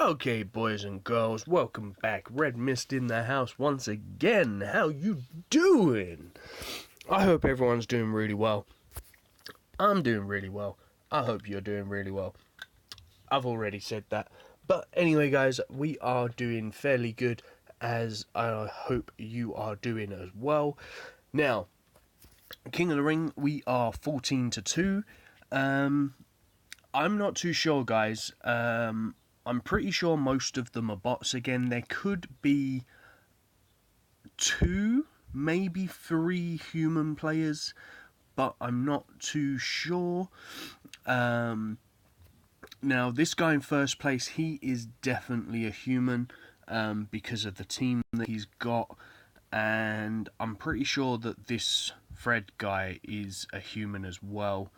Okay, boys and girls, welcome back. Redmissed in the house once again. How you doing? I hope everyone's doing really well. I'm doing really well. I hope you're doing really well. I've already said that. But anyway, guys, we are doing fairly good, as I hope you are doing as well. Now, King of the Ring, we are 14-2. I'm not too sure, guys. I'm pretty sure most of them are bots again. There could be 2, maybe 3 human players, but I'm not too sure. Now, this guy in first place, he is definitely a human because of the team that he's got. And I'm pretty sure that this Fred guy is a human as well.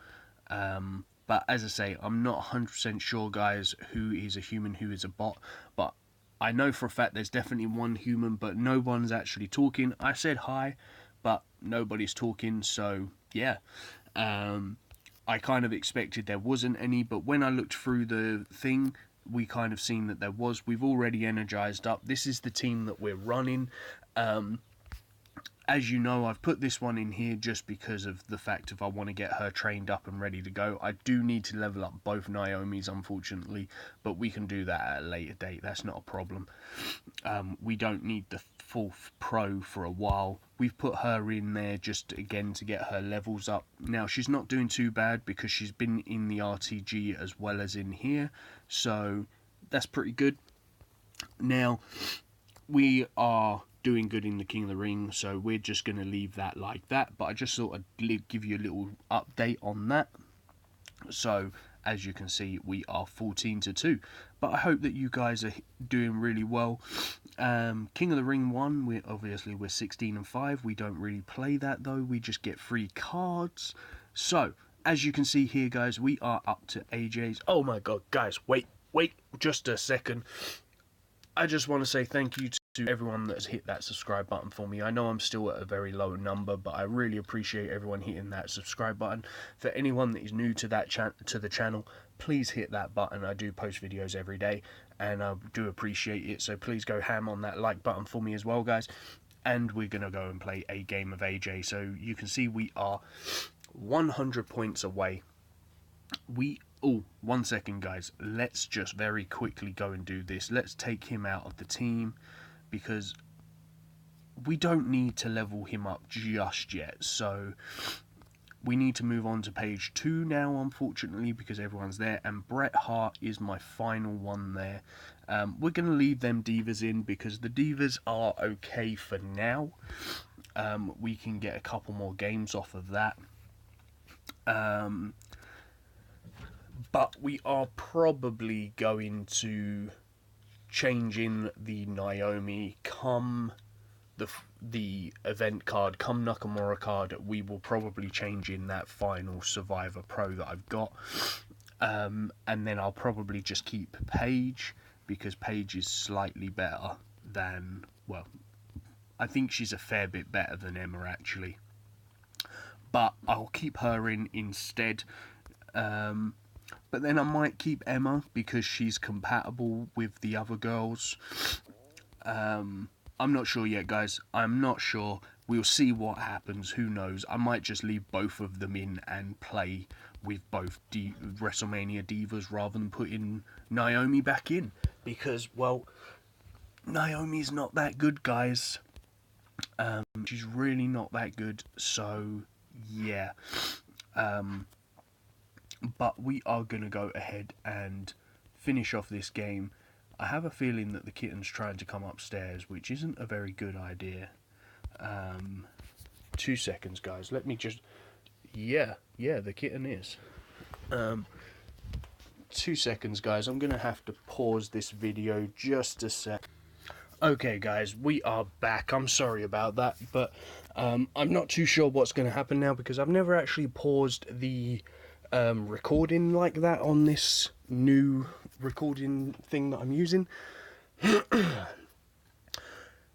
But as I say, I'm not 100% sure, guys, who is a human, who is a bot. But I know for a fact there's definitely one human, but no one's actually talking. I said hi, but nobody's talking, so yeah. I kind of expected there wasn't any, but when I looked through the thing, we kind of seen that there was. We've already energized up. This is the team that we're running. As you know, I've put this one in here just because of the fact of I want to get her trained up and ready to go. I do need to level up both Naomi's, unfortunately, but we can do that at a later date. That's not a problem. We don't need the 4th pro for a while. We've put her in there just, again, to get her levels up. Now, she's not doing too bad because she's been in the RTG as well as in here, so that's pretty good. Now, we are doing good in the King of the Ring, so we're just going to leave that like that, but I just thought I'd give you a little update on that. So as you can see, we are 14-2, but I hope that you guys are doing really well. King of the Ring 1, we're 16-5. We don't really play that though, we just get free cards. So as you can see here, guys, we are up to AJ's. Oh my god, guys, wait just a second. I just want to say thank you to everyone that has hit that subscribe button for me. I know I'm still at a very low number, but I really appreciate everyone hitting that subscribe button. For anyone that is new to the channel, please hit that button. I do post videos every day, and I do appreciate it. So please go ham on that like button for me as well, guys. And we're going to go and play a game of AJ. So you can see we are 100 points away. Oh, 1 second, guys. Let's just very quickly go and do this. Let's take him out of the team because we don't need to level him up just yet. So we need to move on to page 2 now, unfortunately, because everyone's there. And Bret Hart is my final one there. We're going to leave them divas in because the divas are okay for now. We can get a couple more games off of that. But we are probably going to change in the Naomi come the event card, come Nakamura card. We will probably change in that final Survivor Pro that I've got. And then I'll probably just keep Paige because Paige is slightly better than, well, I think she's a fair bit better than Emma actually. But I'll keep her in instead. But then I might keep Emma because she's compatible with the other girls. I'm not sure yet, guys. I'm not sure. We'll see what happens. Who knows? I might just leave both of them in and play with both WrestleMania Divas rather than putting Naomi back in. Because, well, Naomi's not that good, guys. She's really not that good. So, yeah. But we are going to go ahead and finish off this game. I have a feeling that the kitten's trying to come upstairs, which isn't a very good idea. 2 seconds, guys. Let me just... Yeah, the kitten is. 2 seconds, guys. I'm going to have to pause this video just a sec. Okay, guys, we are back. I'm sorry about that, but I'm not too sure what's going to happen now because I've never actually paused the recording like that on this new recording thing that I'm using.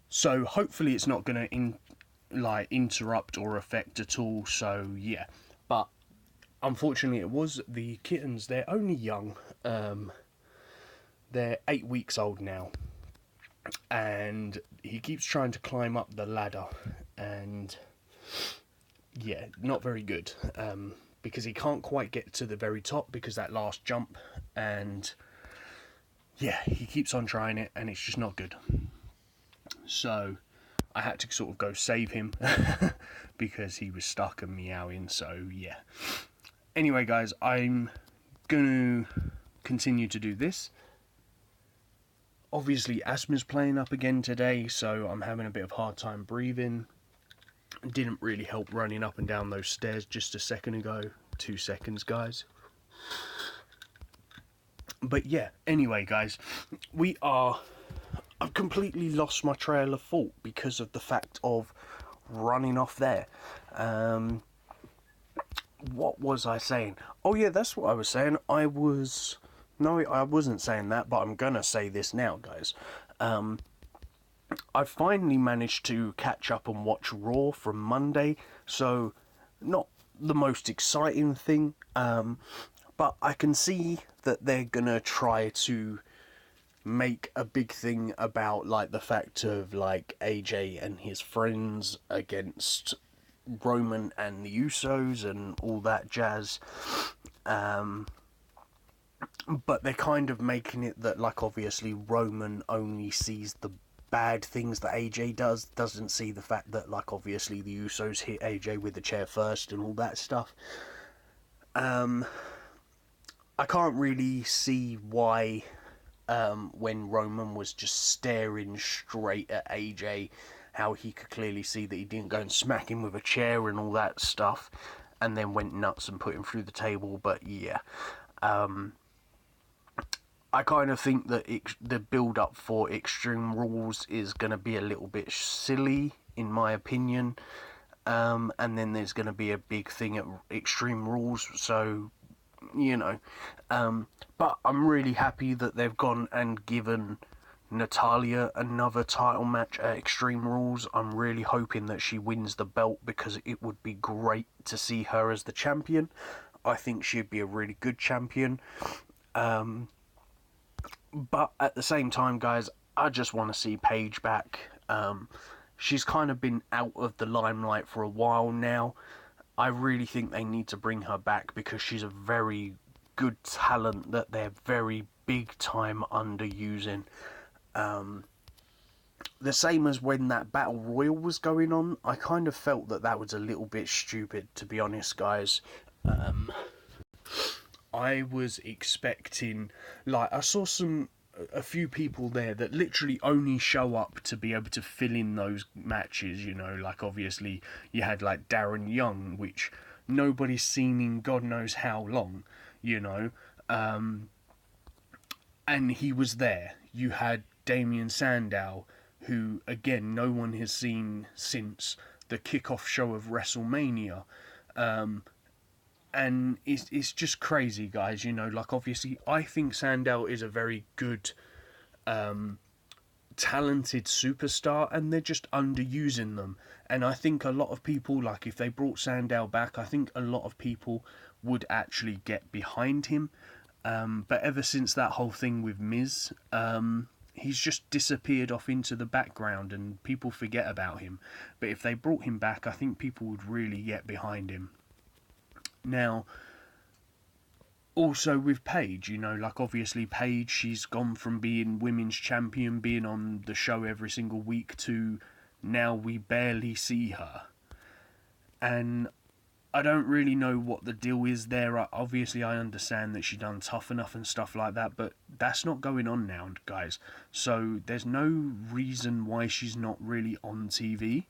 So hopefully it's not going to interrupt or affect at all. So yeah, but unfortunately it was the kittens. They're only young. They're 8 weeks old now, and he keeps trying to climb up the ladder, and yeah, not very good, because he can't quite get to the very top because that last jump, and yeah, he keeps on trying it, and it's just not good. So I had to sort of go save him because he was stuck and meowing. So yeah. Anyway, guys, I'm going to continue to do this. Obviously, asthma's playing up again today, so I'm having a bit of hard time breathing. It didn't really help running up and down those stairs just a second ago. 2 seconds, guys. But yeah, anyway, guys, I've completely lost my trail of thought because of the fact of running off there. What was I saying? Oh yeah, that's what I was saying. No, I wasn't saying that, but I'm gonna say this now, guys. I finally managed to catch up and watch Raw from Monday, so not the most exciting thing, but I can see that they're gonna try to make a big thing about like the fact of like AJ and his friends against Roman and the Usos and all that jazz, but they're kind of making it that like obviously Roman only sees the bad things that AJ doesn't see the fact that like obviously the Usos hit AJ with the chair first and all that stuff. I can't really see why when Roman was just staring straight at AJ, how he could clearly see that he didn't go and smack him with a chair and all that stuff, and then went nuts and put him through the table. But yeah, I kind of think that the build-up for Extreme Rules is going to be a little bit silly, in my opinion. And then there's going to be a big thing at Extreme Rules, so, you know. But I'm really happy that they've gone and given Natalya another title match at Extreme Rules. I'm really hoping that she wins the belt because it would be great to see her as the champion. I think she'd be a really good champion. But at the same time, guys, I just want to see Paige back. She's kind of been out of the limelight for a while now. I really think they need to bring her back because she's a very good talent that they're very big time underusing. The same as when that Battle Royal was going on, I kind of felt that was a little bit stupid, to be honest, guys. I was expecting, like, I saw a few people there that literally only show up to be able to fill in those matches, you know, like obviously you had like Darren Young, which nobody's seen in God knows how long, you know, and he was there. You had Damien Sandow, who again no one has seen since the kickoff show of WrestleMania. And it's just crazy, guys, you know, like obviously I think Sandow is a very good talented superstar, and they're just underusing them. And I think a lot of people, like if they brought Sandow back, I think a lot of people would actually get behind him. But ever since that whole thing with Miz, he's just disappeared off into the background and people forget about him. But if they brought him back, I think people would really get behind him. Now, also with Paige, you know, like obviously Paige, she's gone from being women's champion, being on the show every single week, to now we barely see her. And I don't really know what the deal is there. Obviously, I understand that she done Tough Enough and stuff like that, but that's not going on now, guys. So there's no reason why she's not really on TV.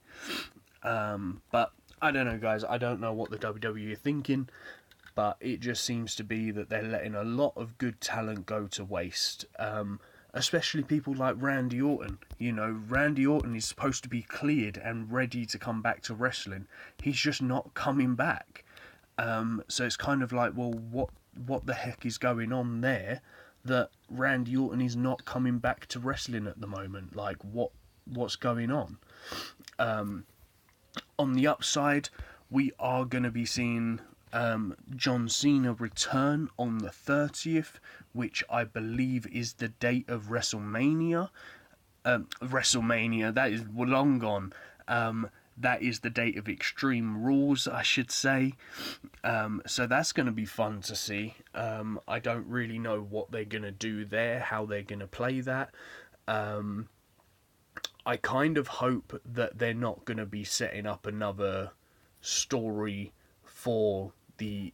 But I don't know, guys. I don't know what the WWE are thinking, but it just seems to be that they're letting a lot of good talent go to waste. Especially people like Randy Orton. You know, Randy Orton is supposed to be cleared and ready to come back to wrestling. He's just not coming back. So it's kind of like, well, what the heck is going on there that Randy Orton is not coming back to wrestling at the moment? Like, what's going on? On the upside, we are going to be seeing John Cena return on the 30th, which I believe is the date of WrestleMania. WrestleMania, that is long gone. That is the date of Extreme Rules, I should say. So that's going to be fun to see. I don't really know what they're going to do there, how they're going to play that. I kind of hope that they're not going to be setting up another story for the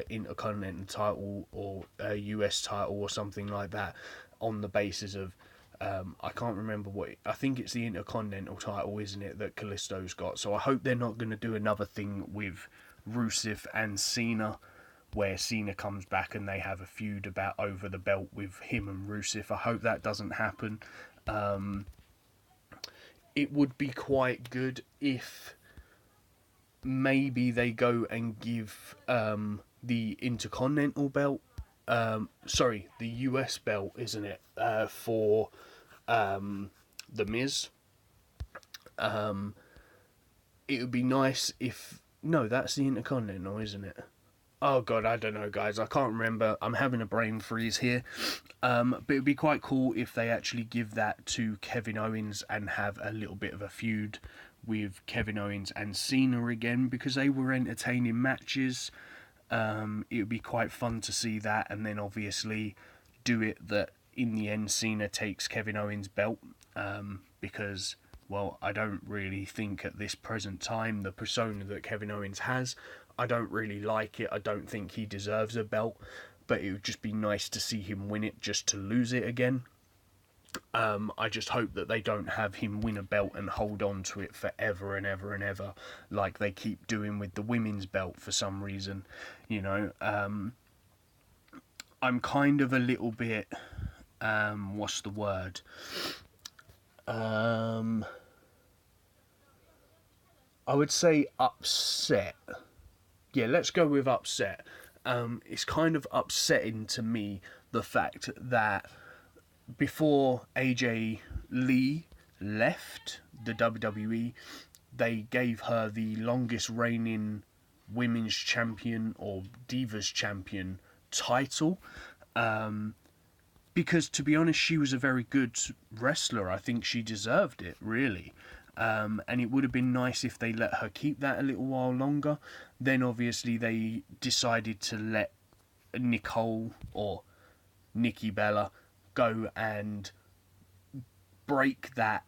Intercontinental title or US title or something like that on the basis of I can't remember I think it's the Intercontinental title, isn't it, that Kalisto's got. So I hope they're not going to do another thing with Rusev and Cena where Cena comes back and they have a feud about over the belt with him and Rusev. I hope that doesn't happen. It would be quite good if maybe they go and give the Intercontinental belt, the US belt, isn't it, for The Miz. It would be nice if... No, that's the Intercontinental, isn't it? Oh god, I don't know, guys. I can't remember. I'm having a brain freeze here. But it would be quite cool if they actually give that to Kevin Owens and have a little bit of a feud with Kevin Owens and Cena again, because they were entertaining matches. It would be quite fun to see that, and then obviously do it that in the end Cena takes Kevin Owens' belt, because, well, I don't really think at this present time the persona that Kevin Owens has, I don't really like it. I don't think he deserves a belt, but it would just be nice to see him win it just to lose it again. I just hope that they don't have him win a belt and hold on to it forever and ever and ever, like they keep doing with the women's belt for some reason. You know, I'm kind of a little bit, what's the word? I would say upset. Yeah, let's go with upset. It's kind of upsetting to me the fact that before AJ Lee left the WWE, they gave her the longest reigning women's champion or Divas champion title. Because, to be honest, she was a very good wrestler. I think she deserved it, really. And it would have been nice if they let her keep that a little while longer. Then, obviously, they decided to let Nicole or Nikki Bella go and break that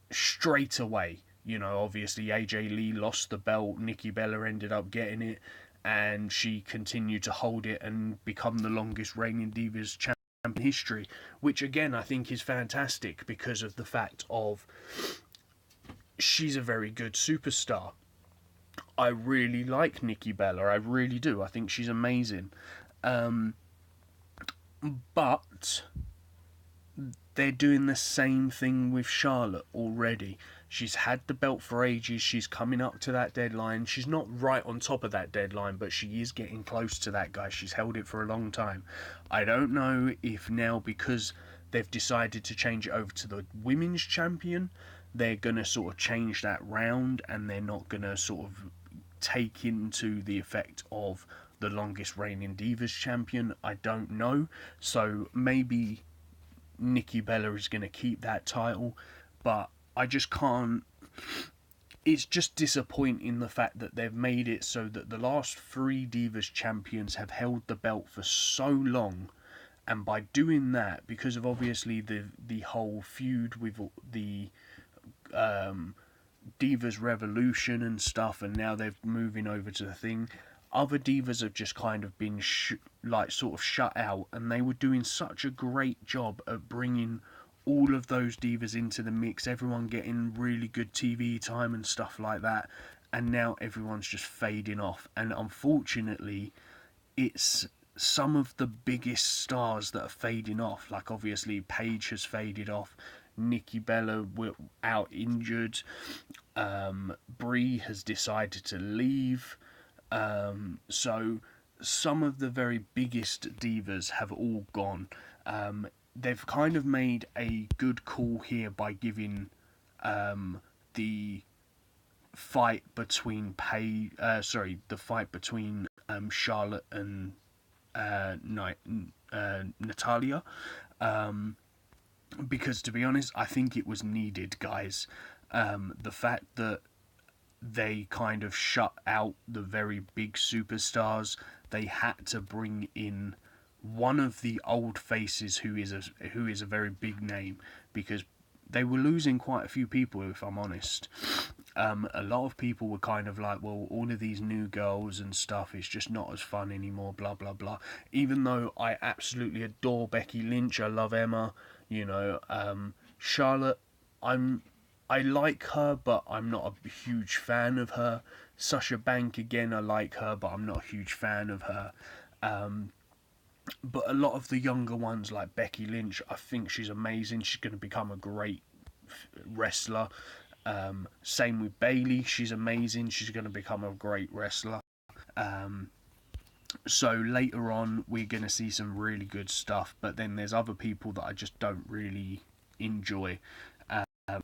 straight away. You know, obviously AJ Lee lost the belt, Nikki Bella ended up getting it, and she continued to hold it and become the longest reigning Divas champion in history, which again I think is fantastic because of the fact of she's a very good superstar. I really like Nikki Bella, I really do. I think she's amazing. But they're doing the same thing with Charlotte already. She's had the belt for ages. She's coming up to that deadline. She's not right on top of that deadline, but she is getting close to that, guy. She's held it for a long time. I don't know if now, because they've decided to change it over to the women's champion, they're going to sort of change that round and they're not going to sort of take into the effect of the longest reigning Divas champion. I don't know. So maybe Nikki Bella is going to keep that title, but I just can't. It's just disappointing the fact that they've made it so that the last 3 Divas champions have held the belt for so long, and by doing that, because of obviously the whole feud with the Divas Revolution and stuff, and now they're moving over to the thing, other divas have just kind of been sort of shut out, and they were doing such a great job at bringing all of those divas into the mix, everyone getting really good TV time and stuff like that, and now everyone's just fading off. And unfortunately, it's some of the biggest stars that are fading off. Like obviously Paige has faded off, Nikki Bella were out injured, Brie has decided to leave. So some of the very biggest divas have all gone. They've kind of made a good call here by giving the fight between Charlotte and Natalia, because to be honest, I think it was needed, guys. The fact that they kind of shut out the very big superstars, they had to bring in one of the old faces who is a very big name, because they were losing quite a few people, if I'm honest. A lot of people were kind of like, well, all of these new girls and stuff, it's just not as fun anymore, blah blah blah. Even though I absolutely adore Becky Lynch, I love Emma, you know, Charlotte, I'm I like her, but I'm not a huge fan of her. Sasha Bank, again, I like her, but I'm not a huge fan of her. But a lot of the younger ones, like Becky Lynch, I think she's amazing. She's going to become a great wrestler. Same with Bailey, she's amazing. She's going to become a great wrestler. So later on, we're going to see some really good stuff. But then there's other people that I just don't really enjoy.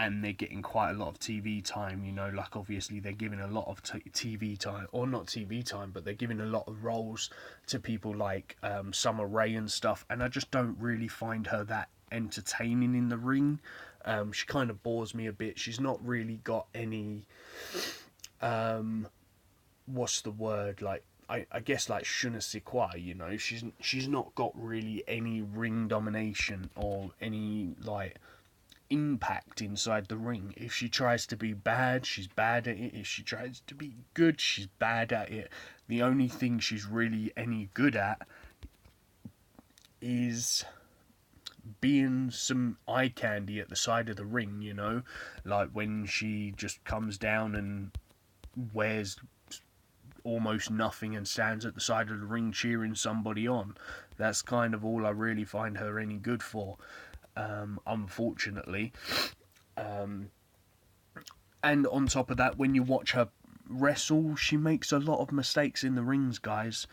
And they're getting quite a lot of TV time, you know, like obviously they're giving a lot of TV time, or not TV time, but they're giving a lot of roles to people like Summer Rae and stuff, and I just don't really find her that entertaining in the ring. She kind of bores me a bit. She's not really got any, what's the word, like, I guess like je ne sais quoi, you know, she's not got really any ring domination or any like impact inside the ring. If she tries to be bad, she's bad at it. If she tries to be good, she's bad at it. The only thing she's really any good at is being some eye candy at the side of the ring, you know, like when she just comes down and wears almost nothing and stands at the side of the ring cheering somebody on. That's kind of all I really find her any good for. Unfortunately. And on top of that, when you watch her wrestle, she makes a lot of mistakes in the rings, guys.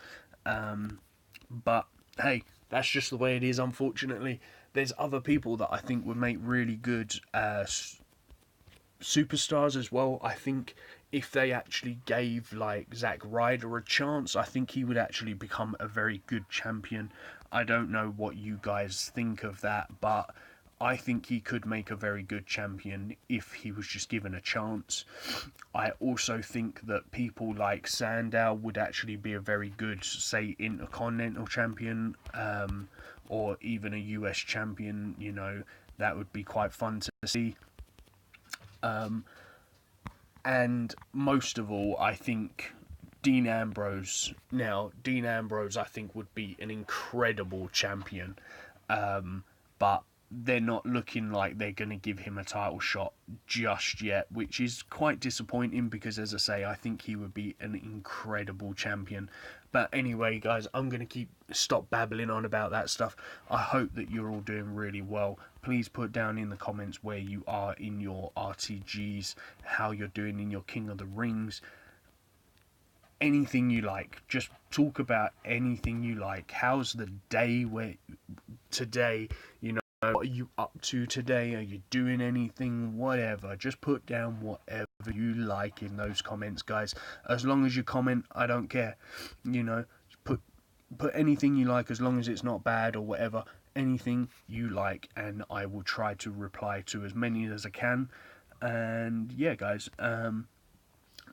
But hey, that's just the way it is, unfortunately. There's other people that I think would make really good superstars as well. I think if they actually gave like Zack Ryder a chance, I think he would actually become a very good champion. I don't know what you guys think of that, but I think he could make a very good champion if he was just given a chance. I also think that people like Sandow would actually be a very good, say, Intercontinental champion, or even a US champion. You know, that would be quite fun to see. And most of all, I think Dean Ambrose. Now, Dean Ambrose, I think, would be an incredible champion. But they're not looking like they're going to give him a title shot just yet, which is quite disappointing because, as I say, I think he would be an incredible champion. But anyway, guys, I'm going to stop babbling on about that stuff. I hope that you're all doing really well. Please put down in the comments where you are in your RTGs, how you're doing in your King of the Rings. Anything you like. Just talk about anything you like. How's the day today? You know, what are you up to today? Are you doing anything? Whatever. Just put down whatever you like in those comments, guys. As long as you comment, I don't care. You know, put anything you like, as long as it's not bad or whatever. Anything you like, and I will try to reply to as many as I can. And yeah, guys,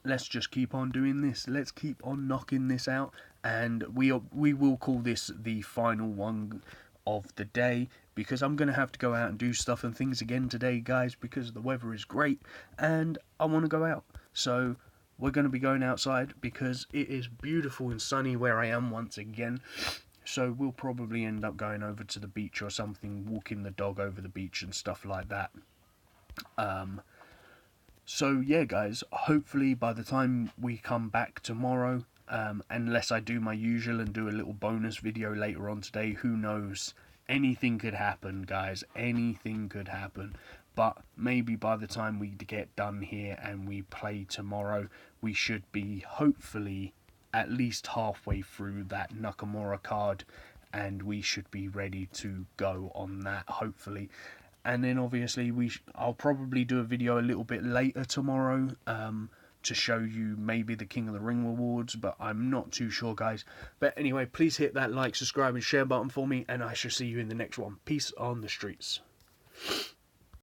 let's just keep on doing this. Let's keep on knocking this out, and we will call this the final one of the day, because I'm going to have to go out and do stuff and things again today, guys, because the weather is great and I want to go out. So we're going to be going outside because it is beautiful and sunny where I am once again. So we'll probably end up going over to the beach or something, walking the dog over the beach and stuff like that. So yeah, guys, hopefully by the time we come back tomorrow, unless I do my usual and do a little bonus video later on today, who knows, anything could happen, guys, anything could happen. But maybe by the time we get done here and we play tomorrow, we should be hopefully at least halfway through that Nakamura card, and we should be ready to go on that, hopefully. And then obviously I'll probably do a video a little bit later tomorrow, to show you maybe the King of the Ring rewards, but I'm not too sure, guys. But anyway, please hit that like, subscribe and share button for me, and I shall see you in the next one. Peace on the streets.